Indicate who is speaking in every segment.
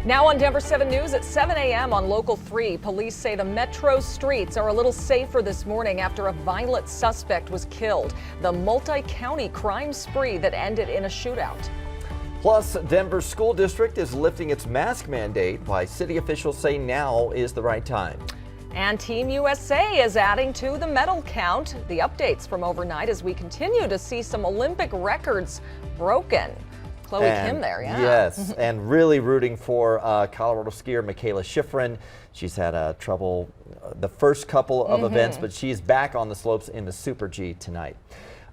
Speaker 1: Now on Denver 7 News at 7 a.m. on Local 3, police say the metro streets are a little safer this morning after a violent suspect was killed. The multi-county crime spree that ended in a shootout.
Speaker 2: Plus, Denver School District is lifting its mask mandate, why city officials say now is the right time.
Speaker 1: And Team USA is adding to the medal count. The updates from overnight as we continue to see some Olympic records broken. Chloe Kim there, yeah.
Speaker 2: Yes, and really rooting for Colorado skier Michaela Schifrin. She's had trouble the first couple of events, but she's back on the slopes in the Super G tonight.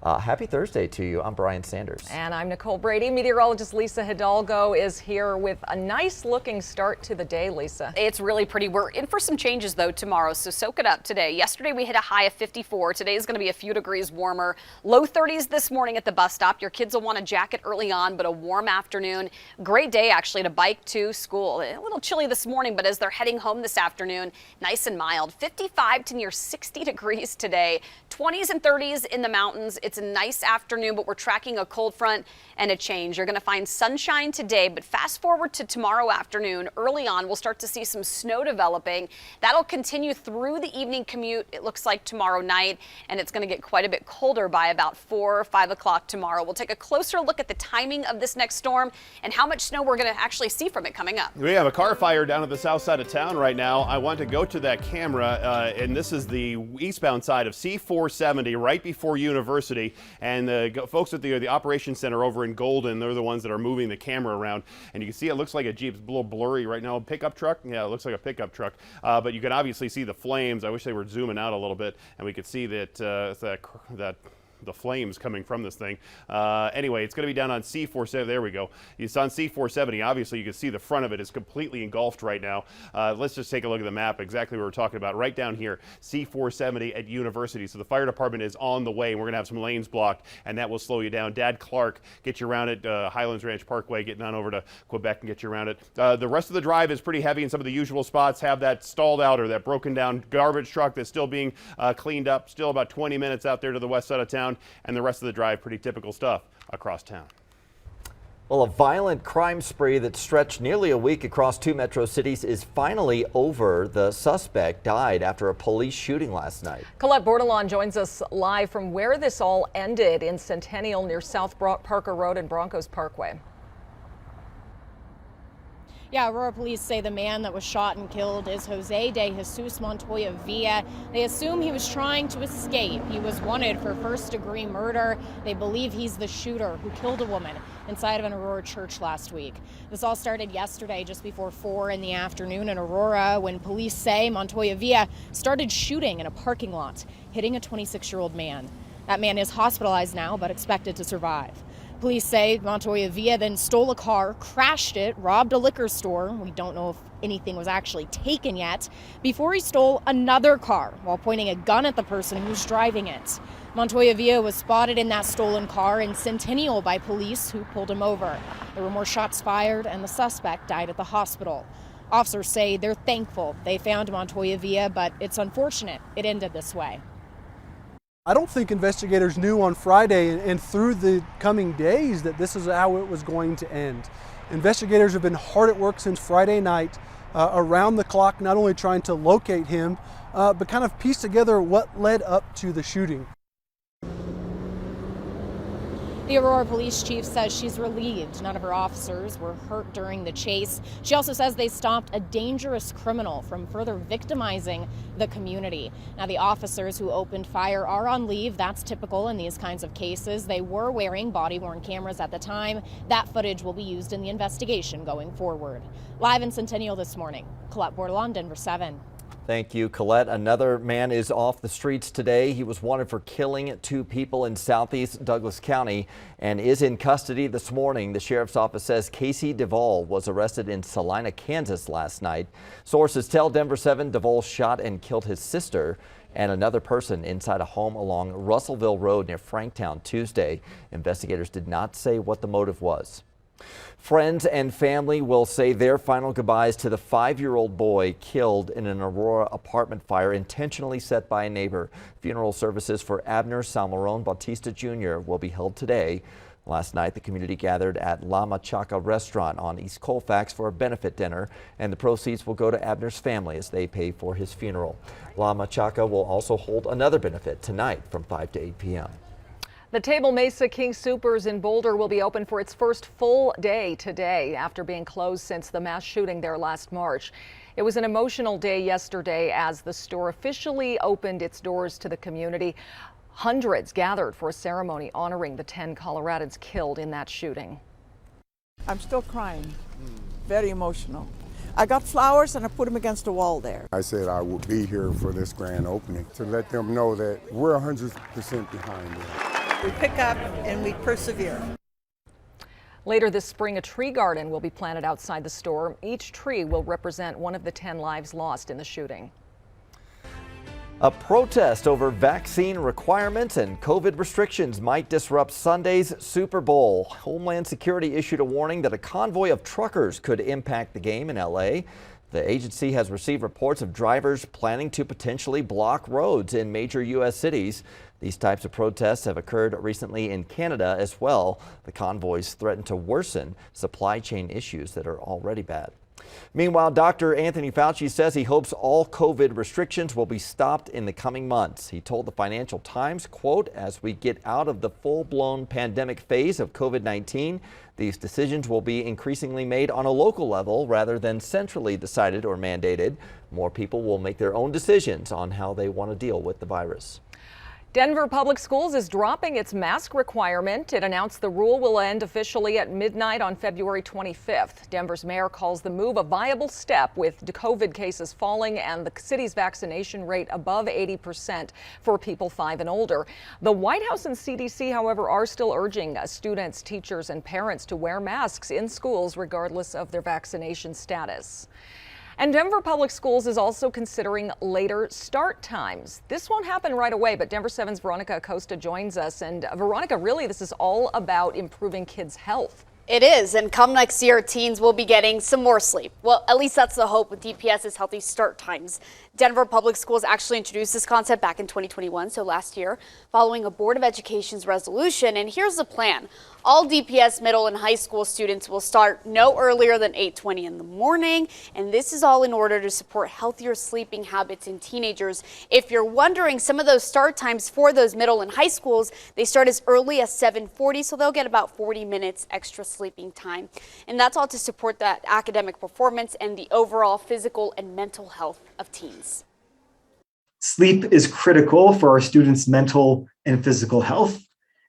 Speaker 2: Happy Thursday to you. I'm Brian Sanders.
Speaker 1: And I'm Nicole Brady. Meteorologist Lisa Hidalgo is here with a nice looking start to the day, Lisa.
Speaker 3: It's really pretty. We're in for some changes though tomorrow, so soak it up today. Yesterday we hit a high of 54. Today is going to be a few degrees warmer. Low 30s this morning at the bus stop. Your kids will want a jacket early on, but a warm afternoon. Great day actually to bike to school. A little chilly this morning, but as they're heading home this afternoon, nice and mild. 55 to near 60 degrees today. 20s and 30s in the mountains. It's a nice afternoon, but we're tracking a cold front and a change. You're going to find sunshine today, but fast forward to tomorrow afternoon. Early on, we'll start to see some snow developing. That'll continue through the evening commute, it looks like tomorrow night, and it's going to get quite a bit colder by about 4 or 5 o'clock tomorrow. We'll take a closer look at the timing of this next storm and how much snow we're going to actually see from it coming up.
Speaker 4: We have a car fire down at the south side of town right now. I want to go to that camera, and this is the eastbound side of C-470 right before University. And the folks at the operations center over in Golden, they're the ones that are moving the camera around. And you can see it looks like a Jeep. It's a little blurry right now. Pickup truck? Yeah, it looks like a pickup truck. But you can obviously see the flames. I wish they were zooming out a little bit, and we could see that the flames coming from this thing. Anyway, it's going to be down on C-470. There we go. It's on C-470. Obviously, you can see the front of it is completely engulfed right now. Let's just take a look at the map, exactly what we're talking about. Right down here, C-470 at University. So the fire department is on the way, and we're going to have some lanes blocked, and that will slow you down. Dad Clark, get you around it. Highlands Ranch Parkway, getting on over to Quebec and get you around it. The rest of the drive is pretty heavy, and some of the usual spots have that stalled out or that broken down garbage truck that's still being cleaned up. Still about 20 minutes out there to the west side of town. And the rest of the drive, pretty typical stuff across town.
Speaker 2: Well, a violent crime spree that stretched nearly a week across 2 metro cities is finally over. The suspect died after a police shooting last night.
Speaker 1: Colette Bordelon joins us live from where this all ended in Centennial near South Parker Road and Broncos Parkway.
Speaker 5: Yeah, Aurora police say the man that was shot and killed is Jose de Jesus Montoya Villa. They assume he was trying to escape. He was wanted for first-degree murder. They believe he's the shooter who killed a woman inside of an Aurora church last week. This all started yesterday just before 4 in the afternoon in Aurora when police say Montoya Villa started shooting in a parking lot, hitting a 26-year-old man. That man is hospitalized now but expected to survive. Police say Montoya Villa then stole a car, crashed it, robbed a liquor store. We don't know if anything was actually taken yet, before he stole another car while pointing a gun at the person who was driving it. Montoya Villa was spotted in that stolen car in Centennial by police who pulled him over. There were more shots fired and the suspect died at the hospital. Officers say they're thankful they found Montoya Villa, but it's unfortunate it ended this way.
Speaker 6: I don't think investigators knew on Friday and through the coming days that this is how it was going to end. Investigators have been hard at work since Friday night, around the clock, not only trying to locate him, but kind of piece together what led up to the shooting.
Speaker 5: The Aurora police chief says she's relieved none of her officers were hurt during the chase. She also says they stopped a dangerous criminal from further victimizing the community. Now, the officers who opened fire are on leave. That's typical in these kinds of cases. They were wearing body-worn cameras at the time. That footage will be used in the investigation going forward. Live in Centennial this morning, Colette Bordelon, Denver 7.
Speaker 2: Thank you, Colette. Another man is off the streets today. He was wanted for killing 2 people in southeast Douglas County and is in custody this morning. The sheriff's office says Casey Duvall was arrested in Salina, Kansas last night. Sources tell Denver 7 Duvall shot and killed his sister and another person inside a home along Russellville Road near Franktown Tuesday. Investigators did not say what the motive was. Friends and family will say their final goodbyes to the 5-year-old boy killed in an Aurora apartment fire intentionally set by a neighbor. Funeral services for Abner Salmarón Bautista Jr. will be held today. Last night, the community gathered at La Machaca restaurant on East Colfax for a benefit dinner, and the proceeds will go to Abner's family as they pay for his funeral. La Machaca will also hold another benefit tonight from 5 to 8 p.m.
Speaker 1: The Table Mesa King Soopers in Boulder will be open for its first full day today after being closed since the mass shooting there last March. It was an emotional day yesterday as the store officially opened its doors to the community. Hundreds gathered for a ceremony honoring the 10 Coloradans killed in that shooting.
Speaker 7: I'm still crying. Very emotional. I got flowers and I put them against the wall there.
Speaker 8: I said I would be here for this grand opening to let them know that we're 100% behind them.
Speaker 7: We pick up and we persevere.
Speaker 1: Later this spring, a tree garden will be planted outside the store. Each tree will represent one of the 10 lives lost in the shooting.
Speaker 2: A protest over vaccine requirements and COVID restrictions might disrupt Sunday's Super Bowl. Homeland Security issued a warning that a convoy of truckers could impact the game in LA. The agency has received reports of drivers planning to potentially block roads in major U.S. cities. These types of protests have occurred recently in Canada as well. The convoys threaten to worsen supply chain issues that are already bad. Meanwhile, Dr. Anthony Fauci says he hopes all COVID restrictions will be stopped in the coming months. He told the Financial Times, quote, "As we get out of the full-blown pandemic phase of COVID-19, these decisions will be increasingly made on a local level rather than centrally decided or mandated. More people will make their own decisions on how they want to deal with the virus."
Speaker 1: Denver Public Schools is dropping its mask requirement. It announced the rule will end officially at midnight on February 25th. Denver's mayor calls the move a viable step with COVID cases falling and the city's vaccination rate above 80% for people 5 and older. The White House and CDC, however, are still urging students, teachers, and parents to wear masks in schools regardless of their vaccination status. And Denver Public Schools is also considering later start times. This won't happen right away, but Denver 7's Veronica Acosta joins us. And Veronica, really, this is all about improving kids' health.
Speaker 9: It is, and come next year, teens will be getting some more sleep. Well, at least that's the hope with DPS's healthy start times. Denver Public Schools actually introduced this concept back in 2021, so last year, following a Board of Education's resolution. And here's the plan. All DPS middle and high school students will start no earlier than 8:20 in the morning, and this is all in order to support healthier sleeping habits in teenagers. If you're wondering, some of those start times for those middle and high schools, they start as early as 7:40, so they'll get about 40 minutes extra sleeping time. And that's all to support that academic performance and the overall physical and mental health of teens.
Speaker 10: Sleep is critical for our students' mental and physical health.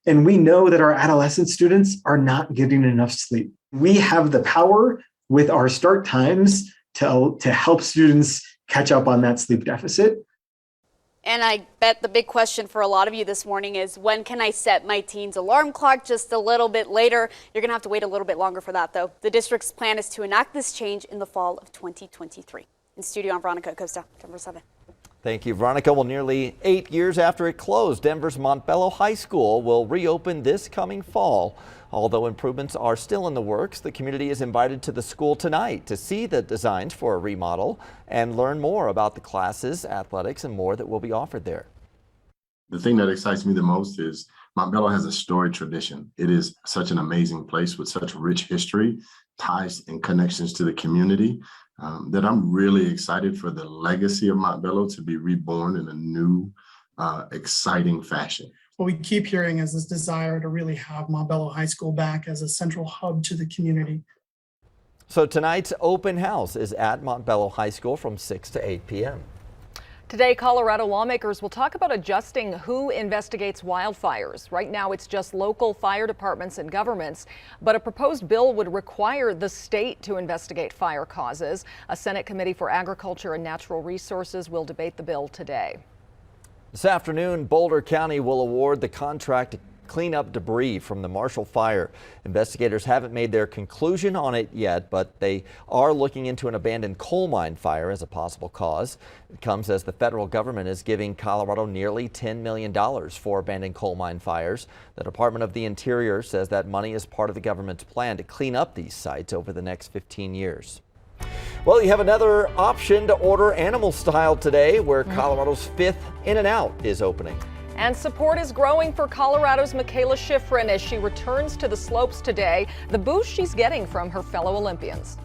Speaker 10: And we know that our adolescent students are not getting enough sleep. We have the power with our start times to help students catch up on that sleep deficit.
Speaker 9: And I bet the big question for a lot of you this morning is, when can I set my teen's alarm clock? Just a little bit later. You're going to have to wait a little bit longer for that, though. The district's plan is to enact this change in the fall of 2023. In studio, I'm Veronica Acosta, Denver 7.
Speaker 2: Thank you, Veronica. Well, nearly 8 years after it closed, Denver's MONTBELLO High School will reopen this coming fall. Although improvements are still in the works, the community is invited to the school tonight to see the designs for a remodel and learn more about the classes, athletics, and more that will be offered there.
Speaker 11: The thing that excites me the most is MONTBELLO has a storied tradition. It is such an amazing place with such rich history, ties, and connections to the community. That I'm really excited for the legacy of MONTBELLO to be reborn in a new, exciting fashion.
Speaker 12: What we keep hearing is this desire to really have MONTBELLO High School back as a central hub to the community.
Speaker 2: So tonight's open house is at MONTBELLO High School from 6 to 8 p.m.
Speaker 1: Today, Colorado lawmakers will talk about adjusting who investigates wildfires. Right now, it's just local fire departments and governments, but a proposed bill would require the state to investigate fire causes. A Senate Committee for Agriculture and Natural Resources will debate the bill today.
Speaker 2: This afternoon, Boulder County will award the contract to clean up debris from the Marshall fire. Investigators haven't made their conclusion on it yet, but they are looking into an abandoned coal mine fire as a possible cause. It comes as the federal government is giving Colorado nearly $10 million for abandoned coal mine fires. The Department of the Interior says that money is part of the government's plan to clean up these sites over the next 15 years. Well, you have another option to order animal style today, where Colorado's 5th In-N-Out is opening.
Speaker 1: And support is growing for Colorado's Michaela Schifrin as she returns to the slopes today. The boost she's getting from her fellow Olympians.